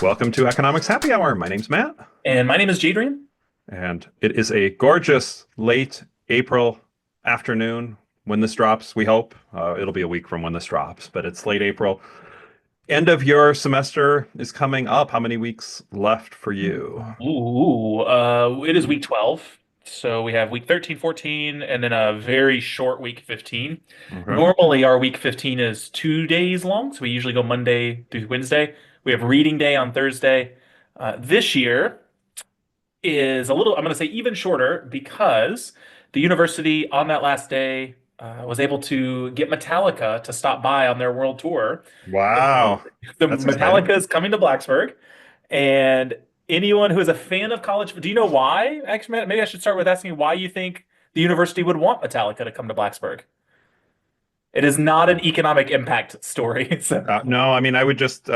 Welcome to Economics Happy Hour. My name's Matt, And my name is Jadrian. and it is a gorgeous late April afternoon when this drops. We hope it'll be a week from when this drops, but it's late April. End of your semester is coming up. How many weeks left for you? It is week 12. So we have week 13, 14, and then a very short week 15. Okay. Normally, our week 15 is 2 days long. So we usually go Monday through Wednesday. We have reading day on Thursday. This year is a little, I'm going to say even shorter because the university on that last day was able to get Metallica to stop by on their world tour. Wow, The that's exciting. Metallica is coming to Blacksburg. And anyone who is a fan of college, do you know why? Actually, maybe I should start with asking why you think the university would want Metallica to come to Blacksburg. It is not an economic impact story. So, No, I mean, I would just,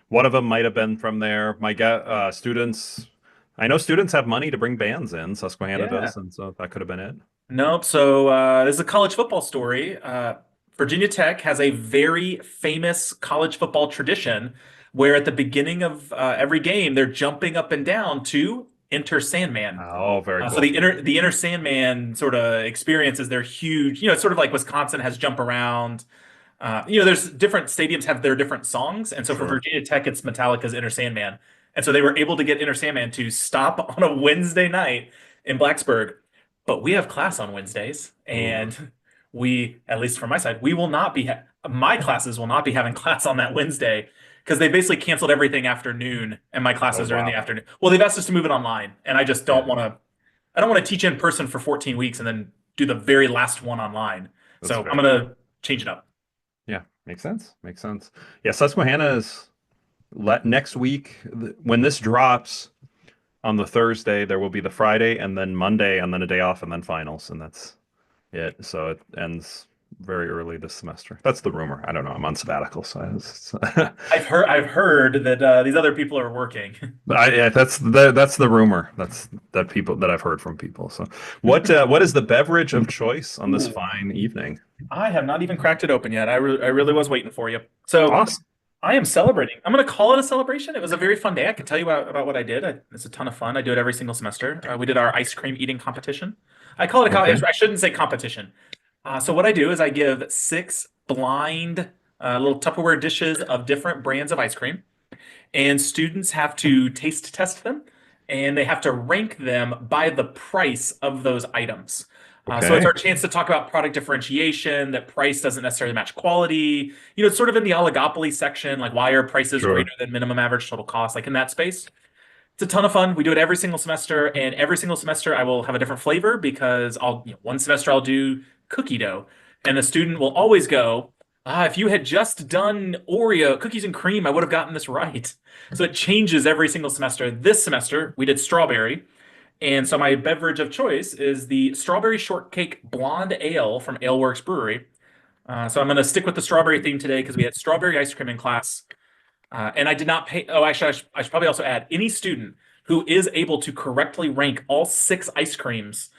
one of them might have been from there. Students, I know students have money to bring bands in, Susquehanna yeah. does, and so that could have been it. Nope. So, this is a college football story. Virginia Tech has a very famous college football tradition where at the beginning of every game, they're jumping up and down to Enter Sandman. Oh, very So cool. the inner Sandman sort of experiences, they're huge. It's sort of like Wisconsin has Jump Around. There's different stadiums have their different songs, and so for Sure. Virginia Tech, it's Metallica's Inner Sandman, and so they were able to get Inner Sandman to stop on a Wednesday night in Blacksburg. But we have class on Wednesdays, Ooh. and we, at least from my side, we will not be my classes will not be having class on that Wednesday because they basically canceled everything afternoon, and my Oh, classes are in the wow. afternoon. Well, they've asked us to move it online, and I just don't Yeah, want to. I don't want to teach in person for 14 weeks and then do the very last one online. that's So I'm fair. gonna change it up. Yeah, makes sense. Makes sense. Yeah, Susquehanna is next week. When this drops on the Thursday, there will be the Friday and then Monday and then a day off and then finals, and that's it. So it ends very early this semester. That's the rumor. I don't know. I'm on sabbatical, so I've heard that these other people are working. but yeah, that's the rumor. That's that people that I've heard from people. So what is the beverage of choice on this Ooh, fine evening? I have not even cracked it open yet. I really was waiting for you. So Awesome. I am celebrating. I'm going to call it a celebration. It was a very fun day. I can tell you about what I did. It's a ton of fun. I do it every single semester. We did our ice cream eating competition. I call it Okay. I shouldn't say competition. So what I do is I give six blind little Tupperware dishes of different brands of ice cream, and students have to taste test them, and they have to rank them by the price of those items. So it's Okay. our chance to talk about product differentiation, that price doesn't necessarily match quality. It's sort of in the oligopoly section, like why are prices Sure. greater than minimum average total cost, like in that space. It's a ton of fun. We do it every single semester, and every single semester I will have a different flavor because one semester I'll do cookie dough, and the student will always go, if you had just done Oreo cookies and cream, I would have gotten this right. So it changes every single semester. This semester we did strawberry, and so my beverage of choice is the strawberry shortcake blonde ale from Aleworks Brewery. So I'm going to stick with the strawberry theme today because we had strawberry ice cream in class. And I did not pay. Oh, actually, I should probably also add any student who is able to correctly rank all six ice creams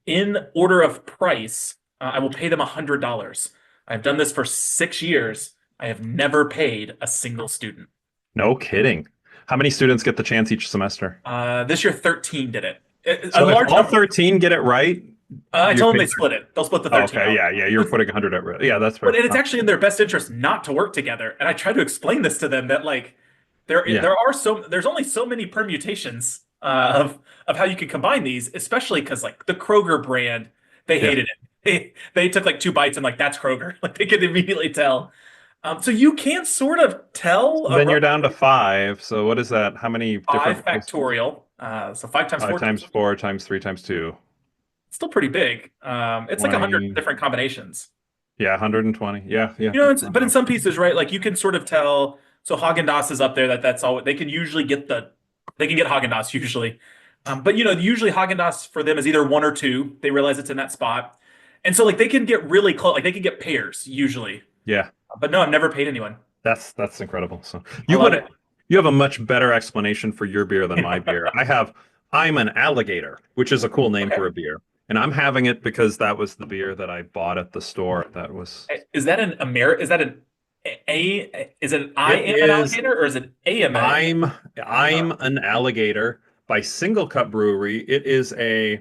in order of price, I will pay them $100. I've done this for 6 years. I have never paid a single student. No kidding. How many students get the chance each semester? This year, 13 did it. A So if large all number. 13 get it right, I you're told them they paid. split it. They'll split the Oh, 13 okay, out. yeah, yeah, you're putting 100 at risk. Yeah, that's But fair. it's actually in their best interest not to work together. And I try to explain this to them that like Yeah, there's only so many permutations of how you can combine these, especially because like the Kroger brand, they yeah. hated it. They took like 2 bites and like that's Kroger. Like they could immediately tell. So you can sort of tell So a then you're rough down to five. So what is that? How many different? five factorial. So five times Five four times times four times three times two. still pretty big. It's like 100 20. different combinations. Yeah, 120. Yeah, yeah. But in some pieces, right? Like you can sort of tell. So Haagen-Dazs is up there. That's all they can usually get they can get Haagen-Dazs usually. But usually Haagen-Dazs for them is either one or two. They realize it's in that spot, and so like they can get really close. Like they can get pairs usually. Yeah, But no, I've never paid anyone. that's incredible. So I you love would it. you have a much better explanation for your beer than my beer. I'm an alligator, which is a cool name Okay. for a beer. And I'm having it because that was the beer that I bought at the store. That was Is that an Amer? Is that an Is it I It am an is alligator or is it a am an I'm uh, I'm an alligator by Single Cup Brewery. It is a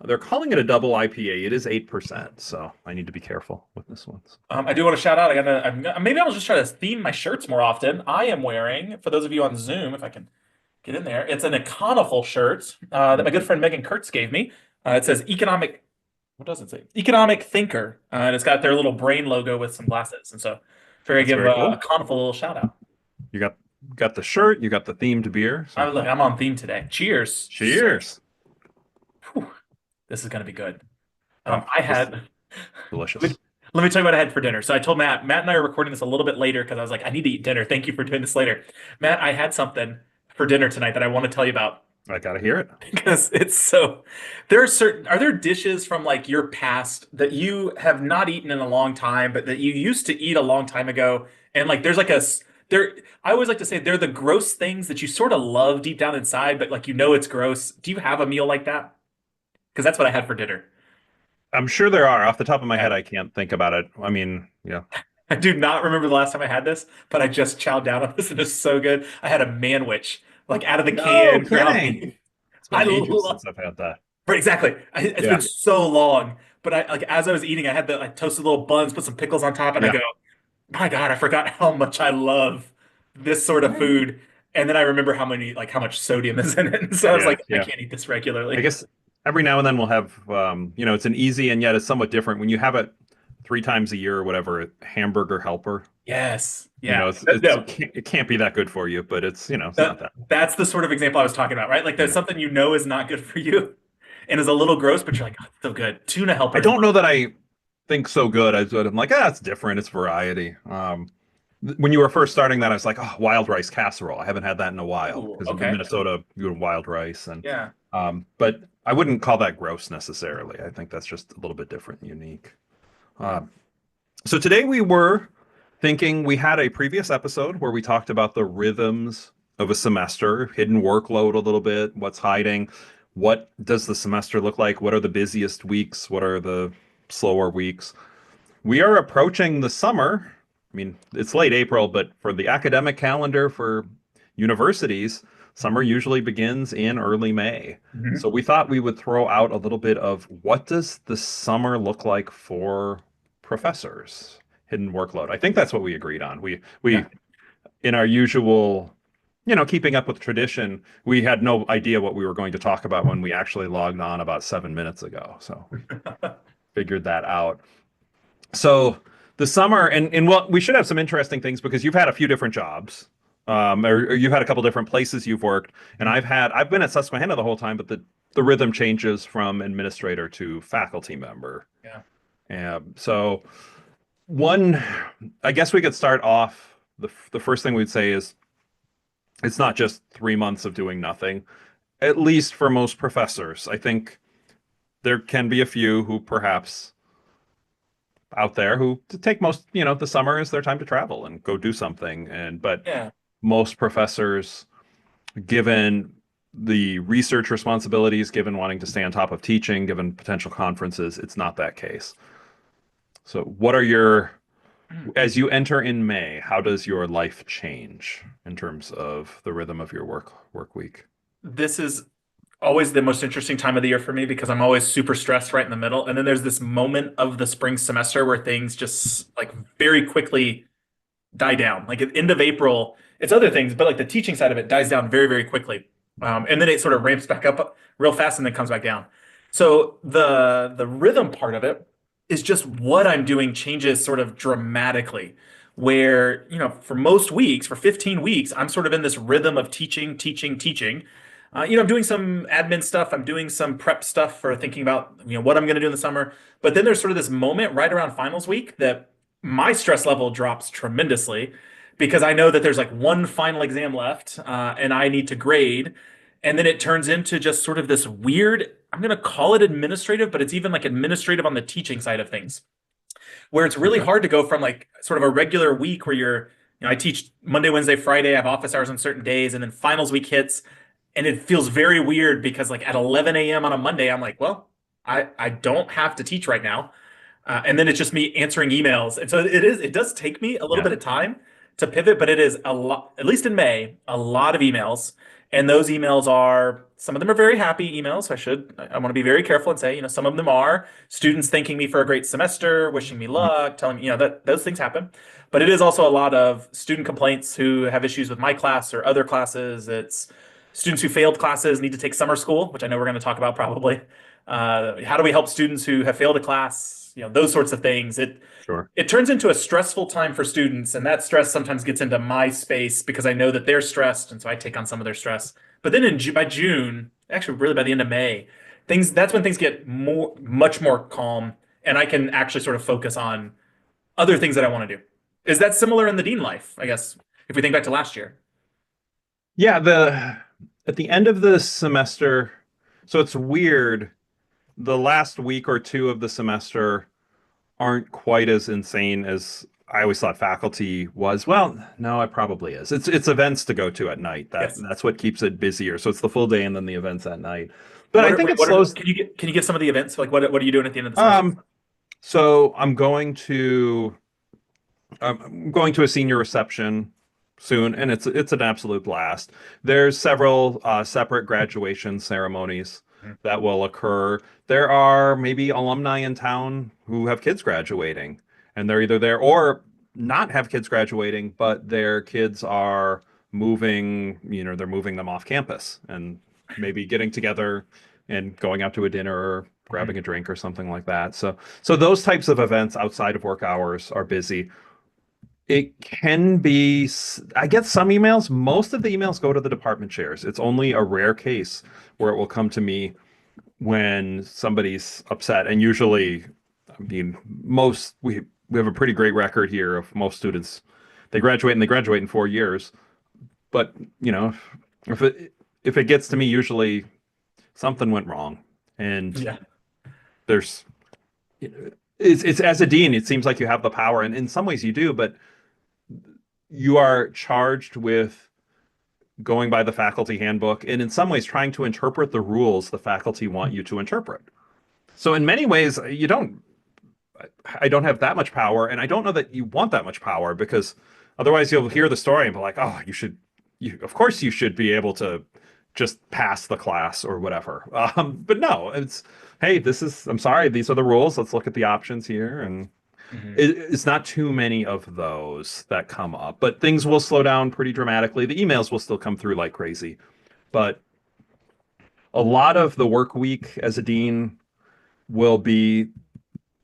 they're calling it a double IPA. It is 8%, so I need to be careful with this one. I do want to shout out. Maybe I'll just try to theme my shirts more often. I am wearing, for those of you on Zoom, if I can get in there, it's an Econoful shirt that my good friend Megan Kurtz gave me. It says economic. What does it say? Economic thinker, and it's got their little brain logo with some glasses. And so, figure I That's give very cool. Econoful a little shout out. You got the shirt, you got the themed beer. So Look, I'm on theme today. Cheers, sir. cheers. Whew, this is gonna be good. Oh, I this is had. Let delicious. me, let me tell you what I had for dinner. So I told Matt. Matt and I are recording this a little bit later because I was like, I need to eat dinner. Thank you for doing this later. Matt, I had something for dinner tonight that I want to tell you about I gotta hear it. because it's so. There are certain. Are there dishes from like your past that you have not eaten in a long time, but that you used to eat a long time ago? And like, there's like there. I always like to say they're the gross things that you sort of love deep down inside, but like it's gross. Do you have a meal like that? Because that's what I had for dinner. I'm sure there are. Off the top of my Yeah. head, I can't think about it. I mean, yeah. I do not remember the last time I had this, but I just chowed down on this and it's so good. I had a manwich, like out of the No can, ground kidding. beef. It's I been ages love since I've had that. right, exactly. It's been Yeah. so long, but I like as I was eating, I had the like toasted little buns, put some pickles on top, and I Yeah. go, my God, I forgot how much I love this sort of food. And then I remember how much sodium is in it. And so I was Yeah. like, I Yeah. can't eat this I regularly. guess every now and then we'll have, it's an easy and yet it's somewhat different when you have it 3 times a year or whatever, hamburger helper. Yes. You know, Yeah. it No, can't be that good for you, but it's not that. that's the sort of example I was talking about, right? Like there's Yeah. something is not good for you and is a little gross, but you're like, oh, it's so good. Tuna I helper is don't know that I think so good. I'm like, it's different. It's variety. When you were first starting that, I was like, oh, wild rice casserole. I haven't had that in a while Ooh, because in okay. Minnesota, you do wild rice, and Yeah. but I wouldn't call that gross necessarily. I think that's just a little bit different and unique. Um, so today we were thinking we had a previous episode where we talked about the rhythms of a semester, hidden workload a little bit, what's hiding, what does the semester look like, what are the busiest weeks, what are the slower weeks. We are approaching the summer. I mean, it's late April, but for the academic calendar for universities, summer usually begins in early May. Mhm. So we thought we would throw out a little bit of what does the summer look like for professors? Hidden workload. I think that's what we agreed on. We Yeah. in our usual, keeping up with tradition, we had no idea what we were going to talk about when we actually logged on about 7 minutes ago. So we figured that out. So the summer, and well, we should have some interesting things because you've had a few different jobs, or you've had a couple different places you've worked, and I've been at Susquehanna the whole time, but the rhythm changes from administrator to faculty member. Yeah. So one, I guess we could start off. The first thing we'd say is it's not just 3 months of doing nothing, at least for most professors. I think there can be a few who perhaps out there who to take most, the summer is their time to travel and go do something. But Yeah. most professors, given the research responsibilities, given wanting to stay on top of teaching, given potential conferences, it's not that case. So what are as you enter in May, how does your life change in terms of the rhythm of your work week? This is always the most interesting time of the year for me because I'm always super stressed right in the middle. And then there's this moment of the spring semester where things just like very quickly die down. Like at the end of April, it's other things, but like the teaching side of it dies down very, very quickly. And then it sort of ramps back up real fast and then comes back down. So the rhythm part of it is just what I'm doing changes sort of dramatically. Where, for most weeks, for 15 weeks, I'm sort of in this rhythm of teaching, teaching, teaching. I'm doing some admin stuff. I'm doing some prep stuff for thinking about, what I'm going to do in the summer. But then there's sort of this moment right around finals week that my stress level drops tremendously because I know that there's like one final exam left and I need to grade. And then it turns into just sort of this weird, I'm going to call it administrative, but it's even like administrative on the teaching side of things, where it's really Okay. hard to go from like sort of a regular week where I teach Monday, Wednesday, Friday, I have office hours on certain days, and then finals week hits. And it feels very weird because like at 11 a.m. on a Monday, I'm like, well, I don't have to teach right now. And then it's just me answering emails. And so it does take me a little Yeah. bit of time to pivot, but it is a lot, at least in May, a lot of emails. And those emails are, some of them are very happy emails. I want to be very careful and say, some of them are students thanking me for a great semester, wishing me Mhm. luck, telling me, that those things happen. But it is also a lot of student complaints who have issues with my class or other classes. It's students who failed classes need to take summer school, which I know we're going to talk about probably. How do we help students who have failed a class? Those sorts of things. Sure. It turns into a stressful time for students, and that stress sometimes gets into my space because I know that they're stressed, and so I take on some of their stress. But then by June, actually, really by the end of May, that's when things get much more calm, and I can actually sort of focus on other things that I want to do. Is that similar in the dean life? I guess if we think back to last year. Yeah, the at the end of the semester, so it's weird. The last week or two of the semester aren't quite as insane as I always thought faculty was. Well, no, it probably is. It's events to go to at night. Yes. That's what keeps it busier. So it's the full day and then the events at night. But I think it slows. Can you give some of the events? Like what are you doing at the end of the semester? Um, so I'm going to a senior reception soon, and it's an absolute blast. There's several separate graduation ceremonies Mhm. that will occur. There are maybe alumni in town who have kids graduating, and they're either there or not have kids graduating, but their kids are moving, they're moving them off campus and maybe getting together and going out to a dinner or grabbing Mhm. a drink or something like that. So those types of events outside of work hours are busy. It can be, I get some emails. Most of the emails go to the department chairs. It's only a rare case where it will come to me when somebody's upset. And usually, I mean, we have a pretty great record here of most students. They graduate in 4 years. But, if it gets to me, usually something went wrong. And Yeah. there's it's as a dean, it seems like you have the power, and in some ways you do, but you are charged with going by the faculty handbook and in some ways trying to interpret the rules the faculty want you to interpret. So in many ways, I don't have that much power, and I don't know that you want that much power because otherwise you'll hear the story and be like, oh, of course you should be able to just pass the class or whatever. But no, hey, I'm sorry, these are the rules. Let's look at the options here. And Mhm. it's not too many of those that come up, but things will slow down pretty dramatically. The emails will still come through like crazy, but a lot of the work week as a dean will be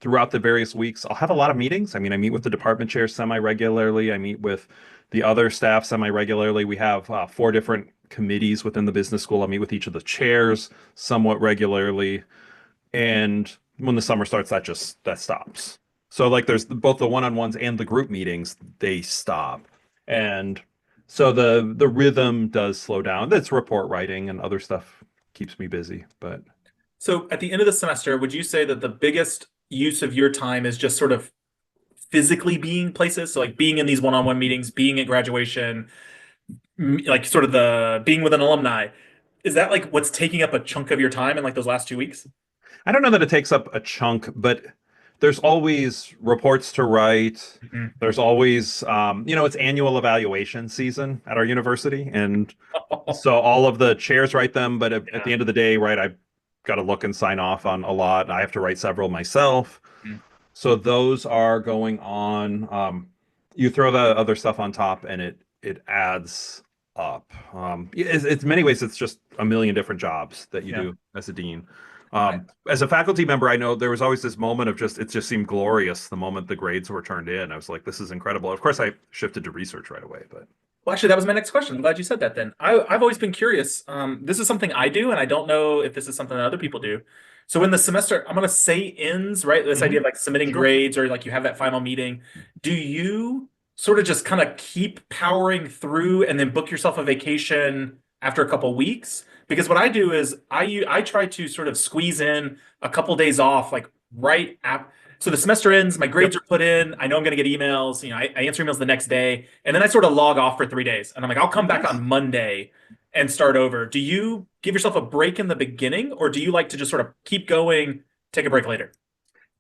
throughout the various weeks. I'll have a lot of meetings. I mean, I meet with the department chairs semi-regularly. I meet with the other staff semi-regularly. We have 4 different committees within the business school. I meet with each of the chairs somewhat regularly. And when the summer starts, that stops. So like there's both the one-on-ones and the group meetings, they stop. And so the rhythm does slow down. That's report writing and other stuff keeps me busy, but So at the end of the semester, would you say that the biggest use of your time is just sort of physically being places? So like being in these one-on-one meetings, being at graduation, like sort of the being with an alumni. Is that like what's taking up a chunk of your time in like those last 2 weeks? I don't know that it takes up a chunk, but there's always reports to write. Mhm. There's always, it's annual evaluation season at our university. And so all of the chairs write them, but at Yeah. the end of the day, right, I've got to look and sign off on a lot. I have to write several myself. Mhm. So those are going on. You throw the other stuff on top and it adds up. It's many ways, it's just a million different jobs that you Yeah. do as a dean. As a faculty member, I know there was always this moment of it just seemed glorious the moment the grades were turned in. I was like, this is incredible. Of course, I shifted to research right away, but Well, actually, that was my next question. I'm glad you said that then. I've always been curious. This is something I do, and I don't know if this is something that other people do. So when the semester, I'm going to say ends, right? This idea of like submitting Sure. grades or like you have that final meeting. Do you sort of just kind of keep powering through and then book yourself a vacation after a couple weeks? Because what I do is I try to sort of squeeze in a couple days off, like right after. So the semester ends, my grades are put in. I know I'm going to get emails. I answer emails the next day, and then I sort of log off for 3 days. And I'm like, I'll come back on Monday and start over. Do you give yourself a break in the beginning, or do you like to just sort of keep going, take a break later?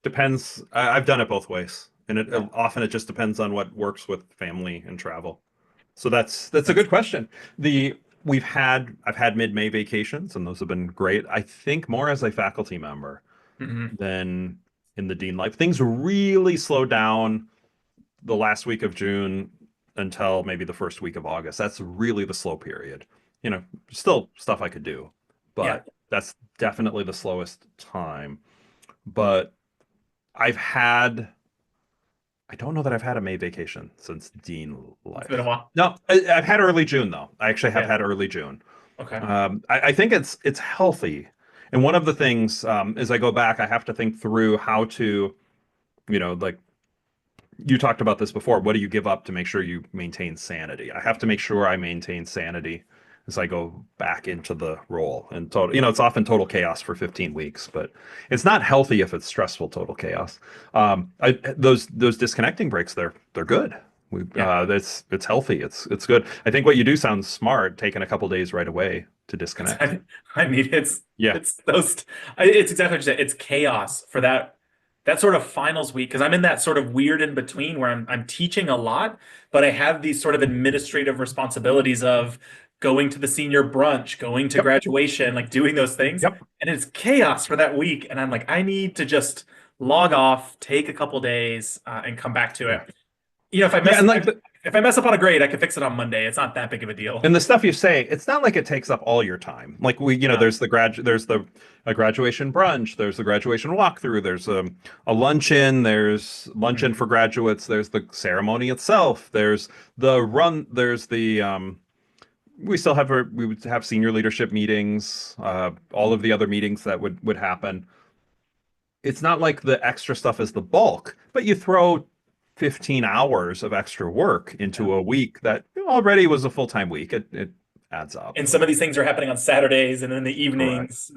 Depends. I've done it both ways, and it Yeah. often it just depends on what works with family and travel. So that's a good question. The I've had mid-May vacations, and those have been great. I think more as a faculty member Hmm. than in the dean life. Things really slowed down the last week of June until maybe the first week of August. That's really the slow period. You know, still stuff I could do, Yeah. but that's definitely the slowest time. But I've had, I don't know that I've had a May vacation since Dean It's been a life. while. No, I've had early June though. I actually have Yeah. had early June. Okay. I think it's healthy. And one of the things, as I go back, I have to think through how to, like you talked about this before. What do you give up to make sure you maintain sanity? I have to make sure I maintain sanity as I go back into the role. And total, it's often total chaos for 15 weeks, but it's not healthy if it's stressful total chaos. Those disconnecting breaks, they're good. Yeah. It's healthy. It's good. I think what you do sounds smart, taking a couple days right away to disconnect. I mean, Yeah. it's those. It's exactly what you said. It's chaos for that sort of finals week because I'm in that sort of weird in between where I'm teaching a lot, but I have these sort of administrative responsibilities of going to the senior brunch, going to Yep. graduation, like doing those things, Yep. and it's chaos for that week. And I'm like, I need to just log off, take a couple days, and come back to Yeah. it. You know, Yeah. And like if I mess up on a grade, I can fix it on Monday. It's not that big of a deal. And the stuff you say, it's not like it takes up all your time. Like No. there's the a graduation brunch, there's the graduation walkthrough, there's a luncheon, there's luncheon Mhm. for graduates, there's the ceremony itself, there's the run, there's the we would have senior leadership meetings, all of the other meetings that would happen. It's not like the extra stuff is the bulk, but you throw 15 hours of extra work Yeah. into a week that already was a full-time week. It adds up. And some of these things are happening on Saturdays and in the Correct. evenings.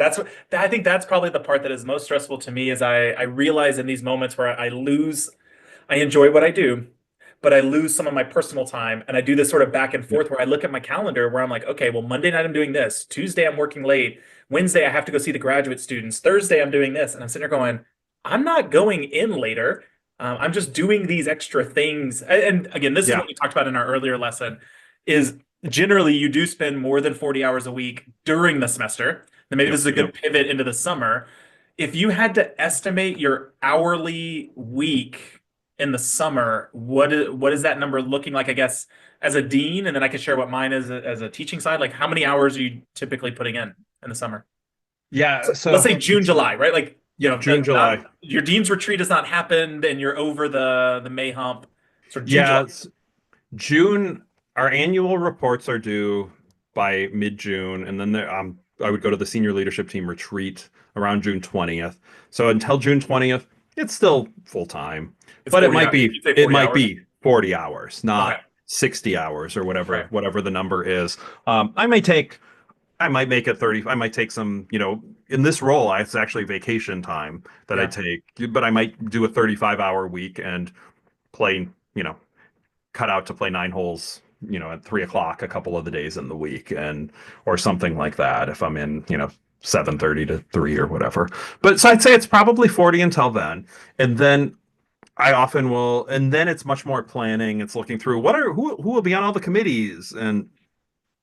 I think that's probably the part that is most stressful to me is I realize in these moments where I enjoy what I do, but I lose some of my personal time. And I do this sort of back and Yep. forth where I look at my calendar where I'm like, okay, well, Monday night I'm doing this. Tuesday I'm working late. Wednesday I have to go see the graduate students. Thursday I'm doing this. And I'm sitting there going, I'm not going in later. I'm just doing these extra things. And again, this is Yeah. what we talked about in our earlier lesson is generally you do spend more than 40 hours a week during the semester. Then maybe Yep. this is a good Yep. pivot into the summer. If you had to estimate your hourly week in the summer, what is that number looking like, I guess, as a dean? And then I can share what mine is as a teaching side. Like how many hours are you typically putting in the summer? Yeah. So let's So say June, July, right? Like, yep, June, July. your dean's retreat has not happened and you're over the May hump. So June, July. Yeah. June, our annual reports are due by mid-June, and then I would go to the senior leadership team retreat around June 20th. So until June 20th, it's still full time, It's but 40 hours. You'd say it 40 might hours. be 40 hours, Okay. not 60 hours or Right. whatever the number is. I might make it 30. I might take some, in this role, it's actually vacation time that I Yeah. take, but I might do a 35-hour week and play, cut out to play 9 holes, at 3 o'clock a couple of the days in the week or something like that if I'm in, 7:30 to 3 or whatever. But so I'd say it's probably 40 until then. And then I often will, and then it's much more planning. It's looking through who will be on all the committees and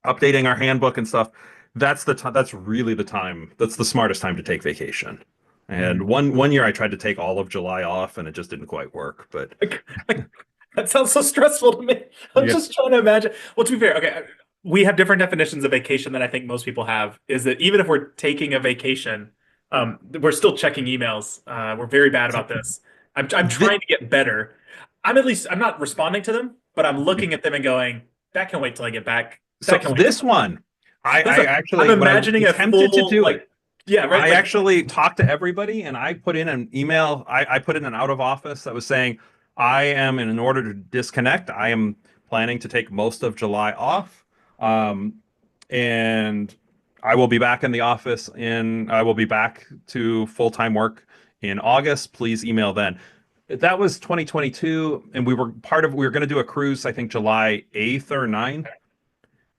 updating our handbook and stuff. That's the time. That's really the time. That's the smartest time to take vacation. And Mhm. one year I tried to take all of July off and it just didn't quite work. But Like, that sounds so stressful to me. I'm yeah, just trying to imagine. Well, to be fair, okay, we have different definitions of vacation than I think most people have. Is that even if we're taking a vacation, we're still checking emails. We're very bad about this. I'm Thi- trying to get better. I'm not responding to them, but I'm looking at them and going, that can wait till I get back. so That can wait till this one, I I'm actually, when I imagining a attempted to full do it, like yeah, right? I Like actually talked to everybody and I put in an email. I put in an out of office that was saying, I am, in order to disconnect, I am planning to take most of July off. Um, and I will be back in the office I will be back to full-time work in August. Please email then. That was 2022, and we were going to do a cruise, I think July 8th or 9th,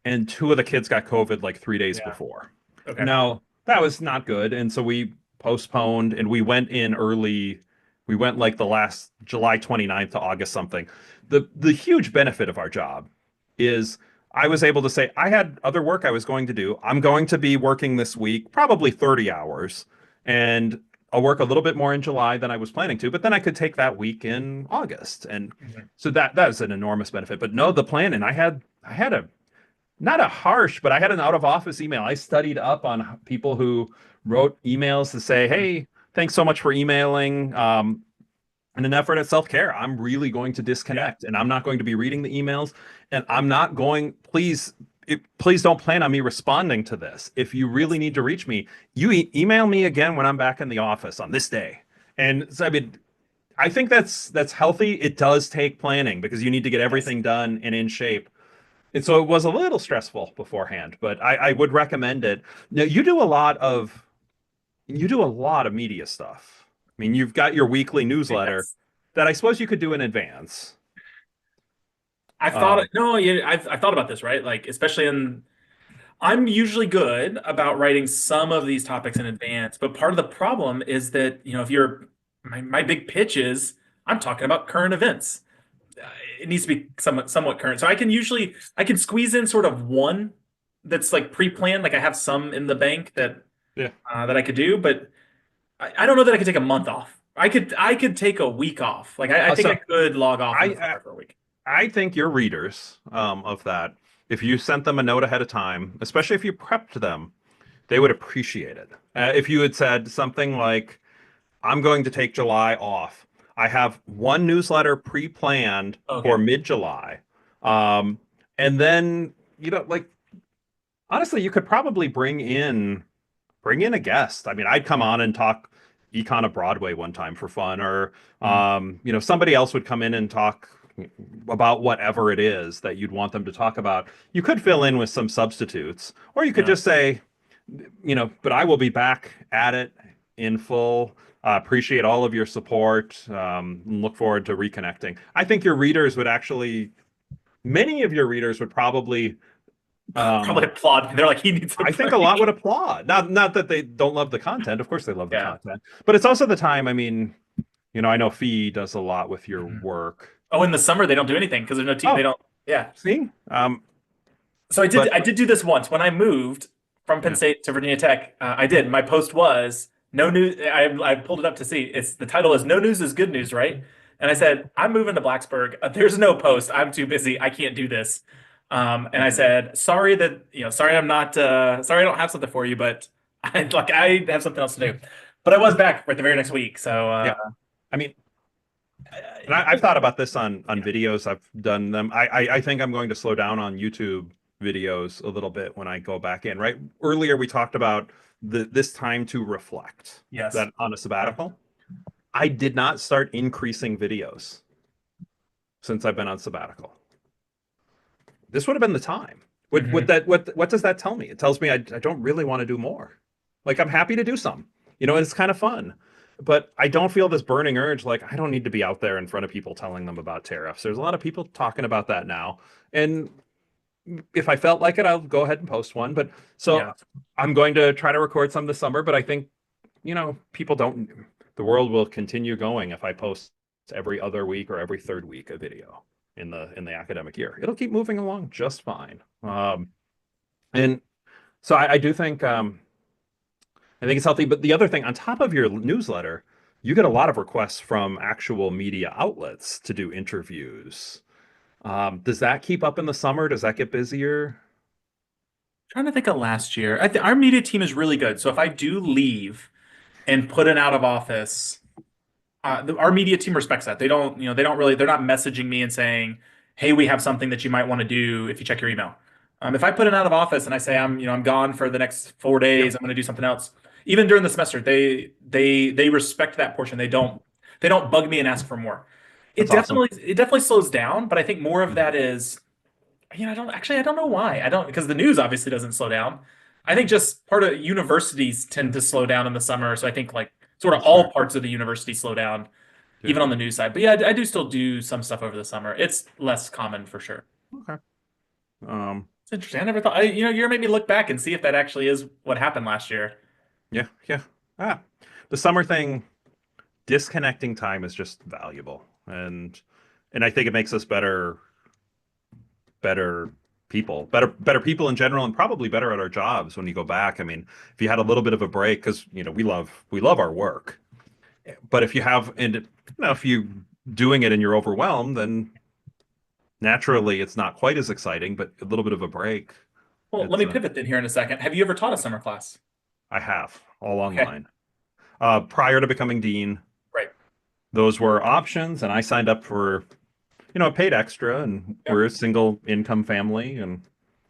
and two of the kids got COVID like 3 days yeah, before. okay. Now, that was not good. And so we postponed and we went in early We went like the last July 29th to August something. The huge benefit of our job is I was able to say I had other work I was going to do. I'm going to be working this week, probably 30 hours, and I'll work a little bit more in July than I was planning to, but then I could take that week in August. And Mhm. so that is an enormous benefit. But no, the plan, and I had a not a harsh, but I had an out of office email. I studied up on people who wrote emails to say, "Hey, thanks so much for emailing. In an effort at self-care, I'm really going to Yeah. disconnect and I'm not going to be reading the emails and I'm not going, please don't plan on me responding to this. If you really need to reach me, you email me again when I'm back in the office on this day." And so, I mean, I think that's healthy. It does take planning because you need to get Yes. everything done and in shape. And so it was a little stressful beforehand, but I would recommend it. Now you do a lot of media stuff. I mean, you've got your weekly newsletter Yes. that I suppose you could do in advance. I've thought Um, no, yeah, I've thought about this, right? Like especially in I'm usually good about writing some of these topics in advance, but part of the problem is that, if you're my big pitch is I'm talking about current events. Uh, It needs to be somewhat current. So I can squeeze in sort of one that's like pre-planned, like I have some in the bank yeah. that I could do, but I don't know that I could take a month off. I could take a week off. Like I think I So could log off in the I summer for a week. I think your readers of that, if you sent them a note ahead of time, especially if you prepped them, they would appreciate it. If you had said something like, "I'm going to take July off. I have one newsletter pre-planned for Okay. mid-July," um, and then like honestly, you could probably bring in a guest. I mean, I'd come on and talk Econ of Broadway one time for fun, or Mhm. somebody else would come in and talk about whatever it is that you'd want them to talk about. You could fill in with some substitutes, or you could Yeah. just say, but I will be back at it in full. Appreciate all of your support. Look forward to reconnecting. I think many of your readers would probably Probably um, applaud. They're like, he needs a I think a lot would break. applaud. Not that they don't love the content. Of course they love the Yeah. content. But it's also the time, I mean, I know Fee does a lot with your Mhm. work. Oh, in the summer they don't do anything because there's no team. They Oh, don't. Yeah. see? So I did. But I did do this once when I moved from Penn yeah. State to Virginia Tech. I did. My post was no news. I pulled it up to see. It's the title is "No News is Good News," right? And I said I'm moving to Blacksburg. There's no post. I'm too busy. I can't do this. And I said sorry that sorry I'm not sorry I don't have something for you, but I have something else to do. But I was back right the very next week. So Yeah. I mean, and I've just thought about this on yeah. videos. I've done them. I think I'm going to slow down on YouTube videos a little bit when I go back in. Right. Earlier we talked about this time to reflect Yes. that on a sabbatical. I did not start increasing videos since I've been on sabbatical. This would have been the time. Mhm. What does that tell me? It tells me I don't really want to do more. Like I'm happy to do some, and it's kind of fun, but I don't feel this burning urge. Like I don't need to be out there in front of people telling them about tariffs. There's a lot of people talking about that now, and if I felt like it, I'll go ahead and post one. But so Yeah. I'm going to try to record some this summer. But I think people don't. The world will continue going if I post every other week or every third week a video in the academic year. It'll keep moving along just fine. And so I do think I think it's healthy. But the other thing, on top of your newsletter, you get a lot of requests from actual media outlets to do interviews. Does that keep up in the summer? Does that get busier? Trying to think of last year. Our media team is really good. So if I do leave and put an out of office, our media team respects that. They're not messaging me and saying, "Hey, we have something that you might want to do if you check your email." If I put an out of office and I say I'm gone for the next 4 days, Yep, I'm going to do something else. Even during the semester, they respect that portion. They don't bug me and ask for more. that's awesome. It definitely slows down, but I think more of that is I don't know why. I don't because the news obviously doesn't slow down. I think just part of universities tend to slow down in the summer, so I think like sort of That's all fair. parts of the university slow down, Yeah. even on the news side. But yeah, I do still do some stuff over the summer. It's less common for sure. Okay. Um, It's interesting. I never thought. You're made me look back and see if that actually is what happened last year. yeah, yeah. Ah, the summer thing disconnecting time is just valuable, and I think it makes us better people, better people in general, and probably better at our jobs when you go back. I mean, if you had a little bit of a break, because we love our work, but if you have and if you doing it and you're overwhelmed, then naturally it's not quite as exciting. But a little bit of a break, Well, let it's me pivot then here in a second. Have you ever taught a summer class? I have all Okay, online. Prior to becoming dean, right. those were options, and I signed up for paid extra, and Yeah. we're a single income family, and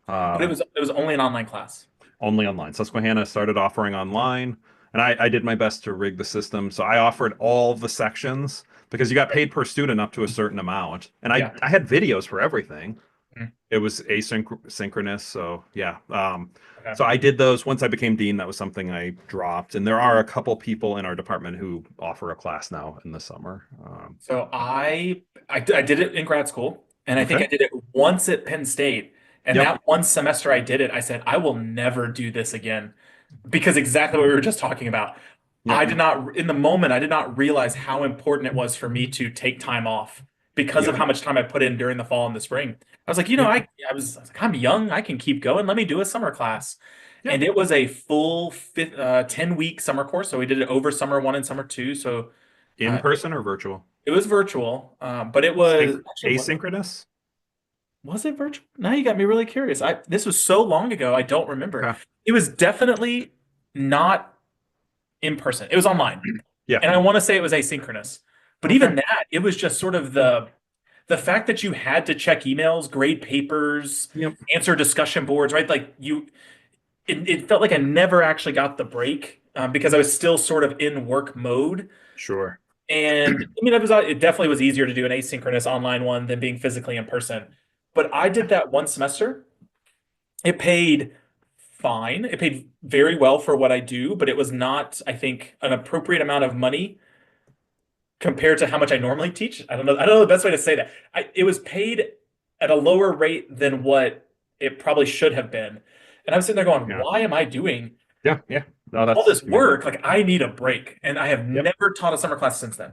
But it um, was it was only an online class. only online. Susquehanna started offering online, and I did my best to rig the system. So I offered all the sections because you got Right. paid per student up to a certain amount, and I Yeah. I had videos for everything. Mhm. It was asynchronous, so yeah. Okay. So I did those once I became dean. That was something I dropped, and there are a couple people in our department who offer a class now in the summer. So I did it in grad school, and I think Okay. I did it once at Penn State. And Yep. that one semester I did it, I said, I will never do this again because exactly what we were just talking about. I Yep. did not, in the moment, I did not realize how important it was for me to take time off because of Yep. how much time I put in during the fall and the spring. I was like, Yep. I was like, I'm young, I can keep going. Let me do a summer class. Yep. And it was a full 10-week summer course. So we did it over summer one and summer two. So In uh, person or virtual? it was virtual, but it was actually Asynchronous? was it virtual? Now you got me really curious. This was so long ago, I don't remember. Okay. It was definitely not in person. It was online. Yeah. And I want to say it was asynchronous. But Okay. even that, it was just sort of the fact that you had to check emails, grade papers, Yep. answer discussion boards, right? Like it felt like I never actually got the break because I was still sort of in work mode. Sure. And I mean, it definitely was easier to do an asynchronous online one than being physically in person. But I did that one semester. It paid fine. It paid very well for what I do, but it was not, I think, an appropriate amount of money compared to how much I normally teach. I don't know. I don't know the best way to say that. It was paid at a lower rate than what it probably should have been. And I'm sitting there going, Yeah. why am I doing Yeah. Yeah. No, all that's this work? Like I need a break. And I have yep. never taught a summer class since then.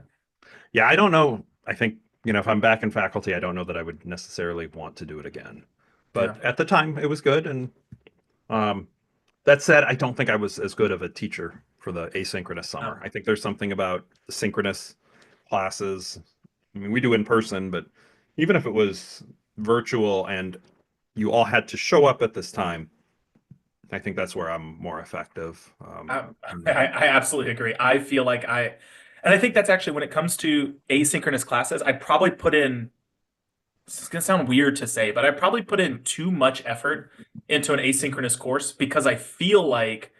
Yeah, I don't know. I think, if I'm back in faculty, I don't know that I would necessarily want to do it again. Yeah. But at the time it was good. And um that said, I don't think I was as good of a teacher for the asynchronous summer. No. I think there's something about the synchronous classes. I mean, we do in person, but even if it was virtual and you all had to show up at this time, I think that's where I'm more effective. I, I absolutely agree. I feel like and I think that's actually when it comes to asynchronous classes, I probably put in, this is going to sound weird to say, but I probably put in too much effort into an asynchronous course because I feel like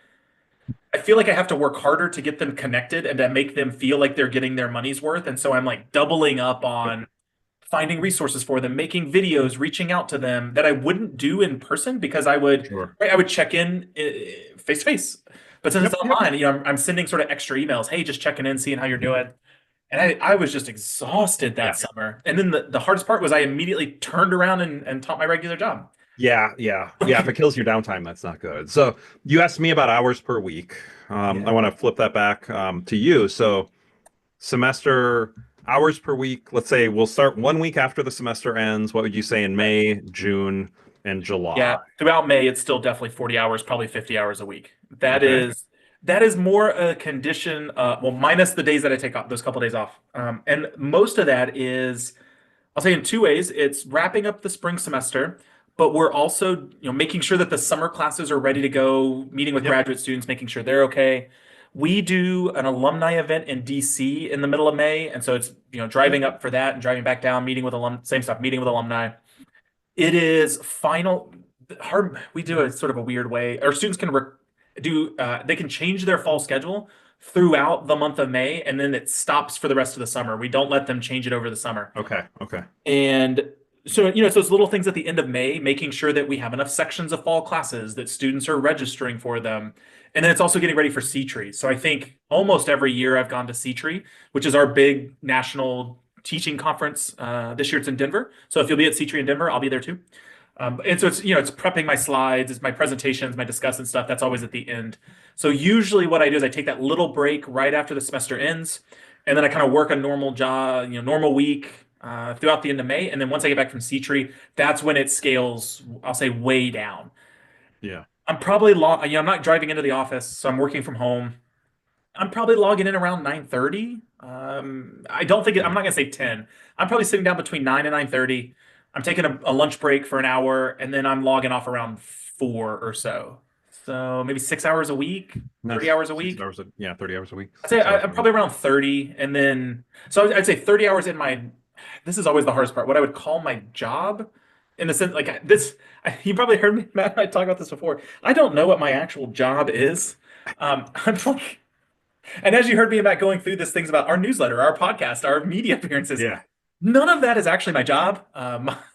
I have to work harder to get them connected and to make them feel like they're getting their money's worth. And so I'm like doubling up on finding resources for them, making videos, reaching out to them that I wouldn't do in person because Sure. right, I would check in face to face. But since Yep. it's Yep. online, I'm sending sort of extra emails. Hey, just checking in, seeing how you're doing. And I was just exhausted Yeah. that summer. And then the hardest part was I immediately turned around and taught my regular job. Yeah, yeah, yeah. If it kills your downtime, that's not good. So you asked me about hours per week. Yeah. I want to flip that back to you. So semester hours per week. Let's say we'll start 1 week after the semester ends. What would you say in May, June, and July? Yeah, throughout May, it's still definitely 40 hours, probably 50 hours a week. Okay. That is more a condition, well, minus the days that I take off, those couple days off. And most of that is, I'll say in two ways. It's wrapping up the spring semester, but we're also, making sure that the summer classes are ready to go, meeting with Yep. graduate students, making sure they're okay. We do an alumni event in DC in the middle of May, and so it's, driving up for that and driving back down, meeting with same stuff, meeting with alumni. It is final hard. We do a sort of a weird way. Our students can they can change their fall schedule throughout the month of May, and then it stops for the rest of the summer. We don't let them change it over the summer. Okay. Okay. And so, it's those little things at the end of May, making sure that we have enough sections of fall classes, that students are registering for them. And then it's also getting ready for C-Tree. So I think almost every year I've gone to C-Tree, which is our big national teaching conference. This year it's in Denver. So if you'll be at C-Tree in Denver, I'll be there too. And so it's, it's prepping my slides, it's my presentations, my discuss and stuff. That's always at the end. So usually what I do is I take that little break right after the semester ends. and then I kind of work a normal job, normal week throughout the end of May, and then once I get back from C-Tree, that's when it scales. I'll say way down. Yeah. I'm probably I'm not driving into the office, so I'm working from home. I'm probably logging in around 9:30. I don't think I'm Yeah. not gonna say 10. I'm probably sitting down between 9 and 9:30. I'm taking a lunch break for an hour, and then I'm logging off around 4 or so. So maybe 6 hours a week, 30 Nice. hours a Six week. hours. Yeah, 30 hours a week. I'd say 6 hours I'm a week. probably around 30, and then so I'd say 30 hours in my. This is always the hardest part. What I would call my job, in the sense like this. You probably heard me, Matt, and I talk about this before. I don't know what my actual job is. I'm like, and as you heard me about going through this things about our newsletter, our podcast, our media appearances, Yeah. none of that is actually my job.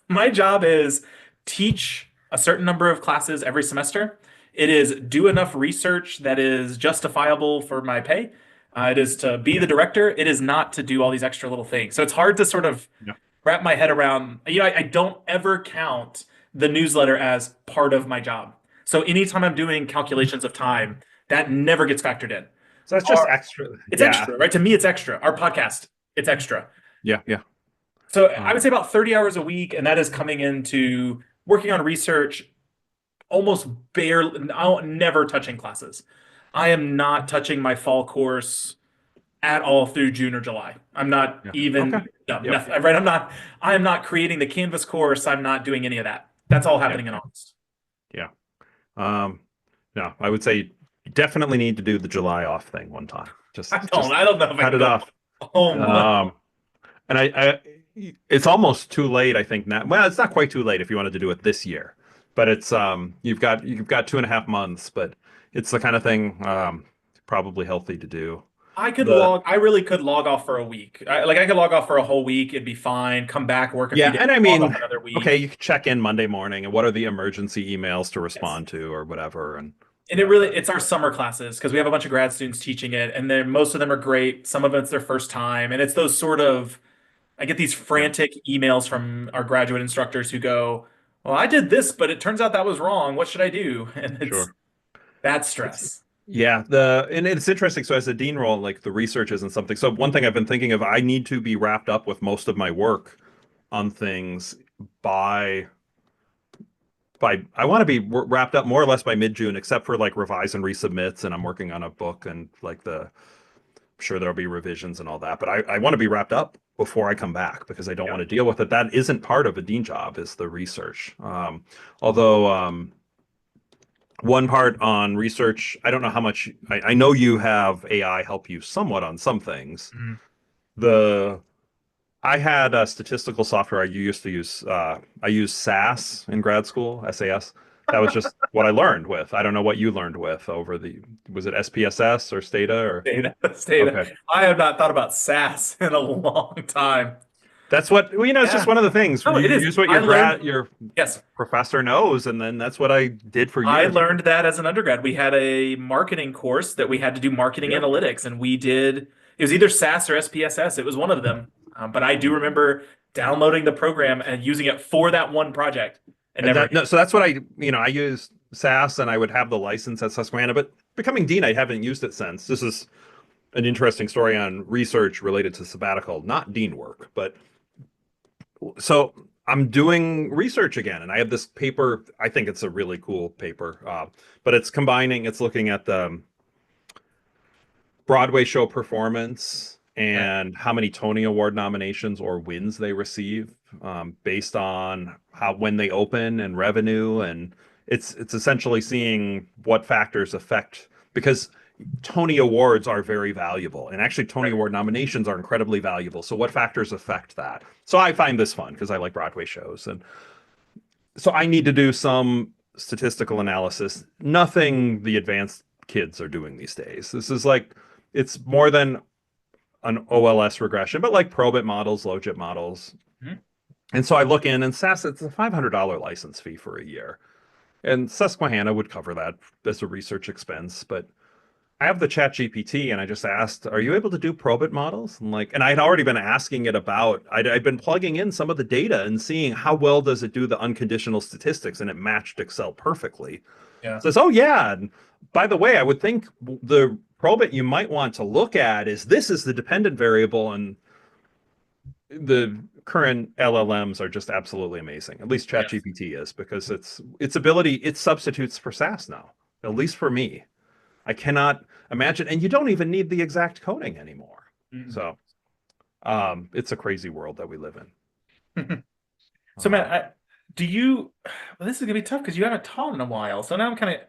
My job is teach a certain number of classes every semester. It is do enough research that is justifiable for my pay. It is to be the director. It is not to do all these extra little things. So it's hard to sort of Yeah. wrap my head around. I don't ever count the newsletter as part of my job. So anytime I'm doing calculations of time, that never gets factored in. So that's just Our, extra. it's Yeah. extra, right? To me, it's extra. Our podcast, it's extra. Yeah. Yeah. So I would say about 30 hours a week, and that is coming into working on research, almost barely, never touching classes. I am not touching my fall course at all through June or July. I'm not Yeah. even, Okay. no, Yep. nothing, right? I am not creating the Canvas course. I'm not doing any of that. That's all happening in August. Yeah. Um, no, I would say you definitely need to do the July off thing one time. Just I don't know if I cut can it go off. home. And it's almost too late, I think now. Well, it's not quite too late if you wanted to do it this year, but it's you've got 2.5 months, but it's the kind of thing probably healthy to do. I really could log off for a week. I could log off for a whole week. It'd be fine. Come back, work a few Yeah, days, and I log mean, off another week. okay, you can check in Monday morning and what are the emergency emails to respond to or whatever, and And it's our summer classes because we have a bunch of grad students teaching it, and then most of them are great. Some of it's their first time, and it's those sort of, I get these yeah, frantic emails from our graduate instructors who go, "Well, I did this, but it turns out that was wrong. What should I do?" And it's sure. that It's stress. Yeah, and it's interesting. So as a dean role, like the research isn't something. So one thing I've been thinking of, I need to be wrapped up with most of my work on things by I want to be wrapped up more or less by mid-June, except for like revise and resubmits, and I'm working on a book and like I'm sure there'll be revisions and all that. But I want to be wrapped up before I come back because I don't Yeah. want to deal with it. That isn't part of a dean job, is the research. Although one part on research, I don't know how much I know you have AI help you somewhat on some things. Mhm. The I had a statistical software I used to use. I used SAS in grad school, SAS. That was just what I learned with. I don't know what you learned with was it SPSS or Stata or? Stata. Okay. I have not thought about SAS in a long time. That's what, well, it's just Yeah. one of the things. No, You it is. use what I learned, your yes, professor knows, and then that's what I did for I years. learned that as an undergrad. We had a marketing course that we had to do marketing Yep. analytics, and it was either SAS or SPSS. It was one of them. But I do remember downloading the program and using it for that one project and And never. no, so that's what I used SAS and I would have the license at Susquehanna, but becoming dean, I haven't used it since. This is an interesting story on research related to sabbatical, not dean work, but so I'm doing research again, and I have this paper. I think it's a really cool paper, but it's looking at the Broadway show performance and how many Tony Award nominations or wins they receive based on when they open and revenue, and it's essentially seeing what factors affect because Tony Awards are very valuable, and actually Tony Right. Award nominations are incredibly valuable. So what factors affect that? So I find this fun because I like Broadway shows, and so I need to do some statistical analysis. Nothing the advanced kids are doing these days. This is like it's more than an OLS regression, but like Probit models, Logit models. Mhm. And so I look in, and SAS, it's a $500 license fee for a year. And Susquehanna would cover that as a research expense. But I have the Chat GPT, and I just asked, are you able to do Probit models? And I had already been asking it about, I'd been plugging in some of the data and seeing how well does it do the unconditional statistics, and it matched Excel perfectly. Yeah. Says, oh yeah. And by the way, I would think the Probit you might want to look at is this is the dependent variable, and the current LLMs are just absolutely amazing. At least Yes. ChatGPT is, because its ability, it substitutes for SAS now, at least for me. I cannot imagine, and you don't even need the exact coding anymore. Mm. So it's a crazy world that we live in. So Matt, do you? Well, this is gonna be tough because you haven't taught in a while. So now I'm kind of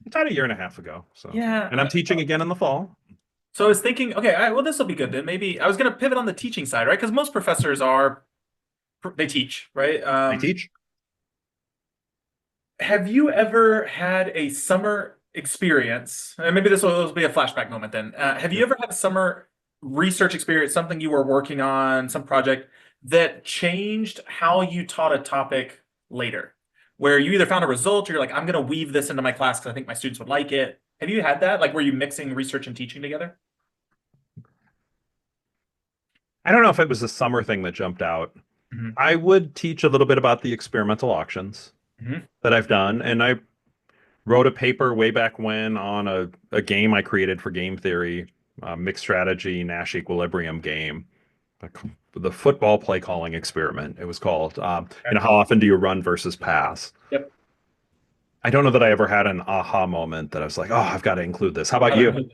I taught a year and a half ago. So yeah. and I'm teaching again in the fall. So I was thinking, okay, well, this will be good then. Maybe I was gonna pivot on the teaching side, right? Because most professors are they teach, right? I teach. Have you ever had a summer experience? And maybe this will be a flashback moment then. Have you ever had a summer research experience, something you were working on, some project that changed how you taught a topic later? Where you either found a result or you're like, I'm going to weave this into my class because I think my students would like it. Have you had that? Like, were you mixing research and teaching together? I don't know if it was a summer thing that jumped out. Hmm. I would teach a little bit about the experimental auctions Hmm. that I've done, and I wrote a paper way back when on a game I created for game theory, mixed strategy Nash equilibrium game, like the football play calling experiment. It was called. How often do you run versus pass? Yep. I don't know that I ever had an aha moment that I was like, oh, I've got to include this. How about you?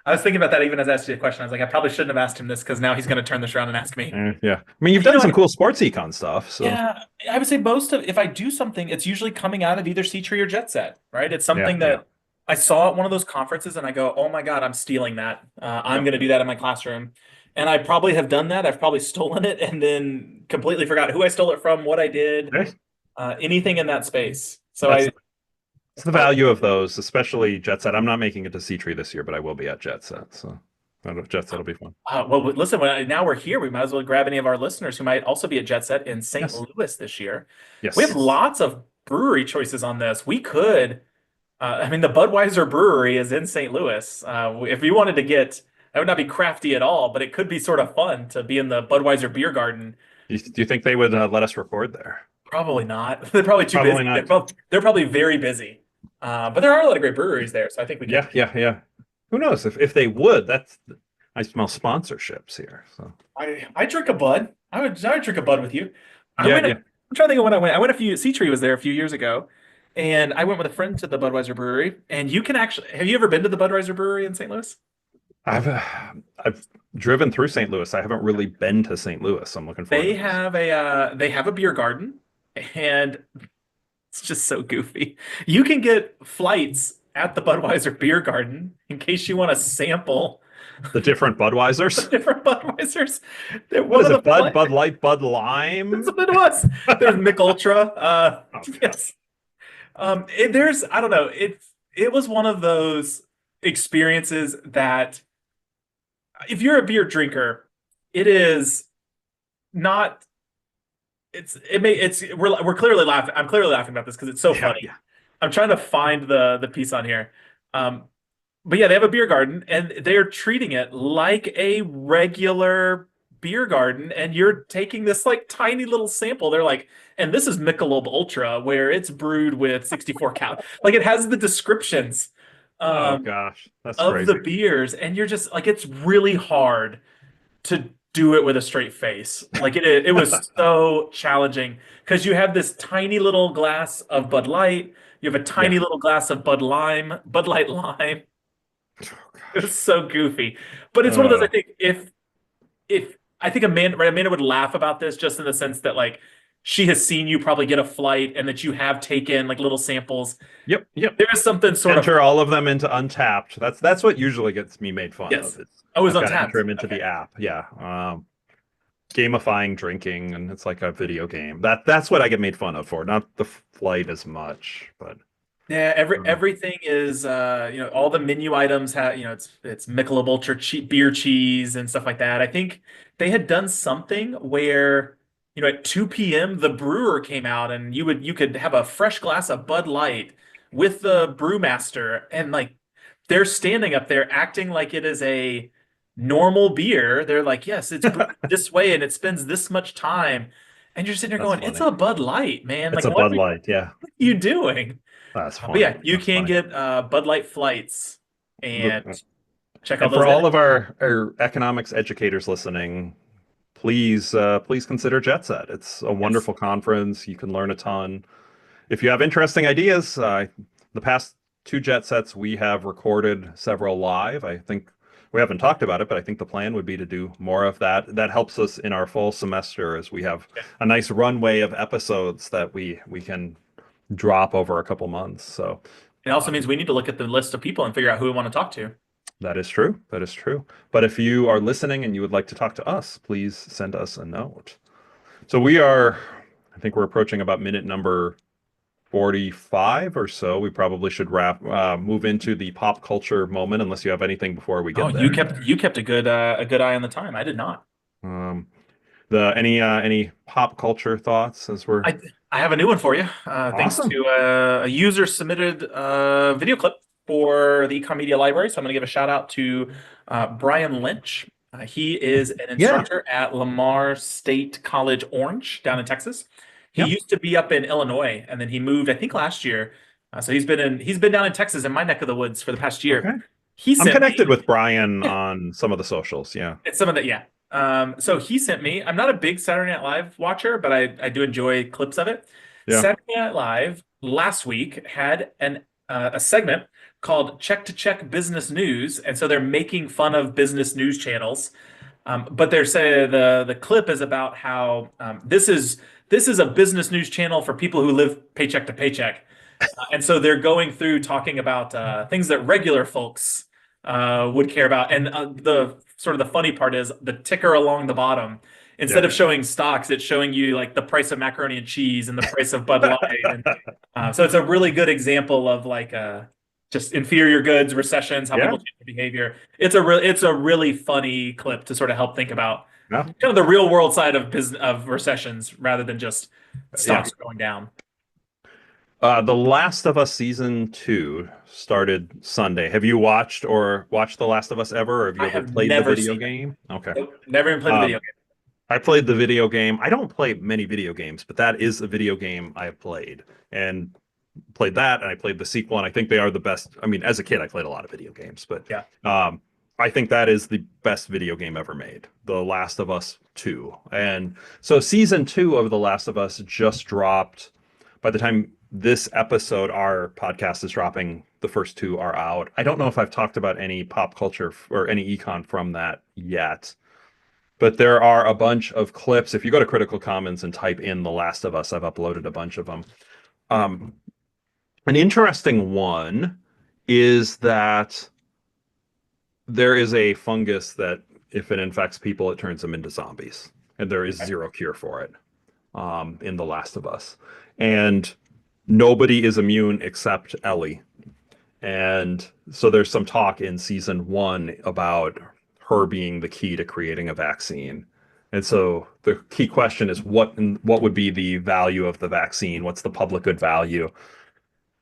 I was thinking about that even as I asked you a question. I was like, I probably shouldn't have asked him this because now he's going to turn this around and ask me. Yeah. I mean, you've You done know, some cool sports econ stuff. So yeah, I would say most of if I do something, it's usually coming out of either C-Tree or Jet Set, right? It's yeah, something that I saw at one of those conferences and I go, oh my God, I'm stealing that. I'm going to do that in my classroom. And I probably have done that. I've probably stolen it and then completely forgot who I stole it from, what I did, yeah. anything in that space. So That's I, it's the value of those, especially Jet Set. I'm not making it to C-Tree this year, but I will be at Jet Set. So Jet Set will be fun. well, listen, now we're here. We might as well grab any of our listeners who might also be at Jet Set in St. Yes. Louis this year. Yes. We have lots of brewery choices on this. We could, I mean, the Budweiser Brewery is in St. Louis. If you wanted to get, that would not be crafty at all, but it could be sort of fun to be in the Budweiser Beer Garden. Do you think they would let us record there? Probably not. They're probably too Probably busy. not. They're probably very busy. But there are a lot of great breweries there, so I think we can. Yeah. Who knows if they would? I smell sponsorships here. So I drink a Bud. I would drink a Bud with you. yeah. I'm trying to think of when I went. I went a few. C-Tree was there a few years ago, and I went with a friend to the Budweiser Brewery. And you can actually. Have you ever been to the Budweiser Brewery in St. Louis? I've driven through St. Louis. I haven't really been to St. Louis. I'm looking forward. They have a beer garden, and it's just so goofy. You can get flights at the Budweiser Beer Garden in case you want to sample the different Budweisers. different Budweisers. What is it? Bud Light, Bud Lime. That's what it was. There's Mick Ultra. Okay. Yes. There's I don't know. It was one of those experiences that if you're a beer drinker, it is not. We're clearly laughing. I'm clearly laughing about this because it's so funny. Yeah. I'm trying to find the piece on here. But yeah, they have a beer garden and they're treating it like a regular beer garden. And you're taking this like tiny little sample. They're like, and this is Michelob Ultra, where it's brewed with 64 cal. Like it has the descriptions Oh gosh, that's of crazy. the beers, and you're just like, it's really hard to do it with a straight face. Like it was so challenging because you have this tiny little glass of Bud Light, you have a tiny little glass of Bud Light Lime. Oh, It gosh. was so goofy. But it's one of those, I think, if I think Amanda would laugh about this just in the sense that like she has seen you probably get a flight and that you have taken like little samples. Yep. There is something sort of Enter all of them into Untapped. That's what usually gets me made fun Yes. of. Oh, it's I've gotta Untapped. enter them into Okay. the app. Yeah. Gamifying drinking, and it's like a video game. That's what I get made fun of for, not the flight as much. But Yeah, everything is all the menu items have it's Michelob Ultra beer cheese and stuff like that. I think they had done something where at 2 p.m. the brewer came out and you could have a fresh glass of Bud Light with the brewmaster and like they're standing up there acting like it is a normal beer. They're like, yes, it's brewed this way and it spends this much time. And you're sitting there That's going, it's funny. a Bud Light, man. it's Like, a what Bud are Light. Yeah, you doing? that's But funny. yeah, you That's can funny. get Bud Light flights, and check all And for those all in. of our economics educators listening, please consider Jet Set. It's a Yes. wonderful conference. You can learn a ton. If you have interesting ideas, the past two Jet Sets we have recorded several live. I think we haven't talked about it, but I think the plan would be to do more of that. That helps us in our fall semester as we have a nice runway of episodes that we can drop over a couple months. So It also means we need to look at the list of people and figure out who we want to talk to. that is true. That is true. But if you are listening and you would like to talk to us, please send us a note. So I think we're approaching about minute number 45 or so. We probably should move into the pop culture moment unless you have anything before we Oh, get there. you kept a good eye on the time. I did not. Um, any pop culture thoughts as we're I have a new one for you. Thanks awesome. to a user submitted video clip for the Econ Media Library. So I'm going to give a shout out to Brian Lynch. He is an Yeah. instructor at Lamar State College Orange down in Texas. He Yep. used to be up in Illinois, and then he moved, I think, last year. So he's been down in Texas in my neck of the woods for the past year. Okay. He I'm sent connected me with Brian on some of the socials. Yeah. it's some of that, yeah. So he sent me. I'm not a big Saturday Night Live watcher, but I do enjoy clips of it. Yeah. Saturday Night Live last week had a segment called Check to Check Business News, and so they're making fun of business news channels. But they're saying the clip is about how this is a business news channel for people who live paycheck to paycheck, and so they're going through talking about things that regular folks would care about. And the sort of the funny part is the ticker along the bottom. Instead of showing stocks, it's showing you like the price of macaroni and cheese and the price of Bud Light. And so it's a really good example of like just inferior goods, recessions, how Yeah. people change their behavior. It's a really funny clip to sort of help think about Yeah. kind of the real world side of business of recessions rather than just stocks going down. The Last of Us season 2 started Sunday. Have you watched The Last of Us ever, or have you I ever have played the never video seen it. game? Okay. Nope, never even played the video game. I played the video game. I don't play many video games, but that is a video game I have played and played that, and I played the sequel, and I think they are the best. I mean, as a kid, I played a lot of video games, but Yeah. I think that is the best video game ever made, The Last of Us 2. And so season 2 of The Last of Us just dropped. By the time this episode, our podcast is dropping, the first two are out. I don't know if I've talked about any pop culture or any econ from that yet, but there are a bunch of clips. If you go to Critical Commons and type in The Last of Us, I've uploaded a bunch of them. An interesting one is that there is a fungus that if it infects people, it turns them into zombies, and there is zero cure for it in The Last of Us. And nobody is immune except Ellie. And so there's some talk in season 1 about her being the key to creating a vaccine. And so the key question is what would be the value of the vaccine? What's the public good value?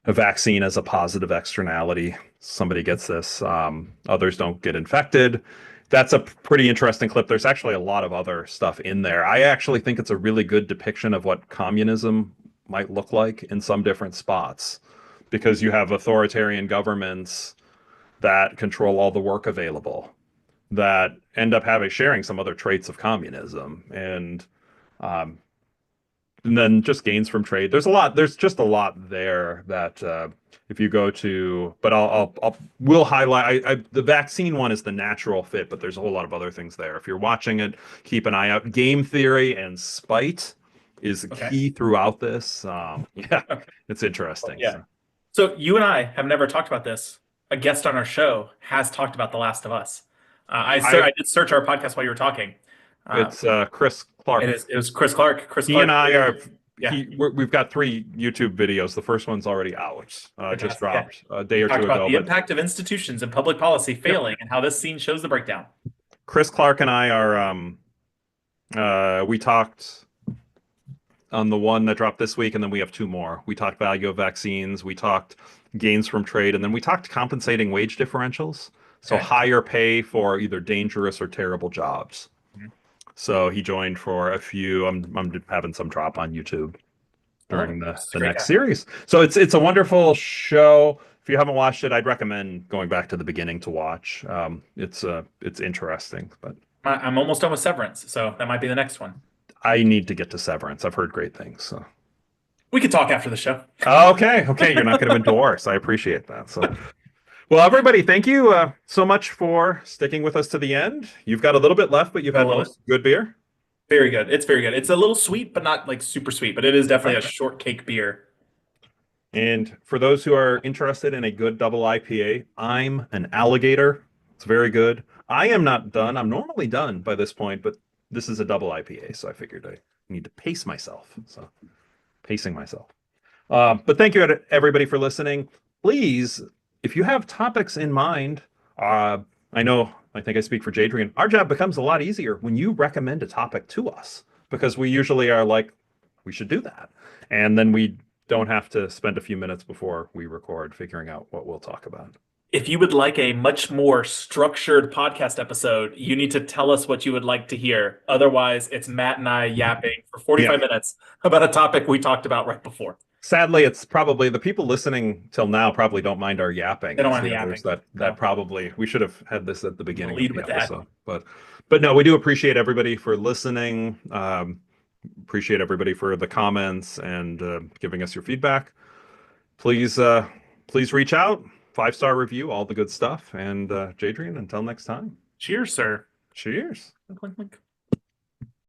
A vaccine as a positive externality. Somebody gets this, others don't get infected. That's a pretty interesting clip. There's actually a lot of other stuff in there. I actually think it's a really good depiction of what communism might look like in some different spots, because you have authoritarian governments that control all the work available, that end up sharing some other traits of communism, and then just gains from trade. There's just a lot there that if you go to, but we'll highlight. The vaccine one is the natural fit, but there's a whole lot of other things there. If you're watching it, keep an eye out. Game theory and spite is key throughout this. Yeah, it's interesting. Yeah. So you and I have never talked about this. A guest on our show has talked about The Last of Us. I did search our podcast while you were talking. It's Chris Clark. It was Chris Clark. He and I are. Yeah. We've got 3 YouTube videos. The first one's already out. Just dropped a day or two about ago. The impact of institutions and public policy failing, and how this scene shows the breakdown. Chris Clark and I are. We talked on the one that dropped this week, and then we have 2 more. We talked value of vaccines. We talked gains from trade, and then we talked compensating wage differentials. So higher pay for either dangerous or terrible jobs. So he joined for a few. I'm having some drop on YouTube during the next series. So it's a wonderful show. if you haven't watched it, I'd recommend going back to the beginning to watch. It's interesting, but I'm almost done with Severance, so that might be the next one. I need to get to Severance. I've heard great things. So. We could talk after the show. Okay, you're not going to endorse. I appreciate that. So, well, everybody, thank you so much for sticking with us to the end. You've got a little bit left, but you've had most good beer. Very good. It's very good. It's a little sweet, but not like super sweet. But it is definitely a shortcake beer. And for those who are interested in a good double IPA, I'm an Alligator. It's very good. I am not done. I'm normally done by this point, but this is a double IPA, so I figured I need to pace myself. So, pacing myself. But thank you everybody for listening. Please, if you have topics in mind, I think I speak for Jadrian. Our job becomes a lot easier when you recommend a topic to us, because we usually are like, we should do that. And then we don't have to spend a few minutes before we record figuring out what we'll talk about. If you would like a much more structured podcast episode, you need to tell us what you would like to hear. Otherwise, it's Matt and I yapping for 45 minutes about a topic we talked about right before. Sadly, it's probably the people listening till now probably don't mind our yapping. They don't mind the yapping. That probably, we should have had this at the beginning lead of the with episode. But no, we do appreciate everybody for listening. Appreciate everybody for the comments and giving us your feedback. Please reach out. 5-star review, all the good stuff. And Jadrian, until next time. Cheers, sir. Cheers. Clink, clink, clink.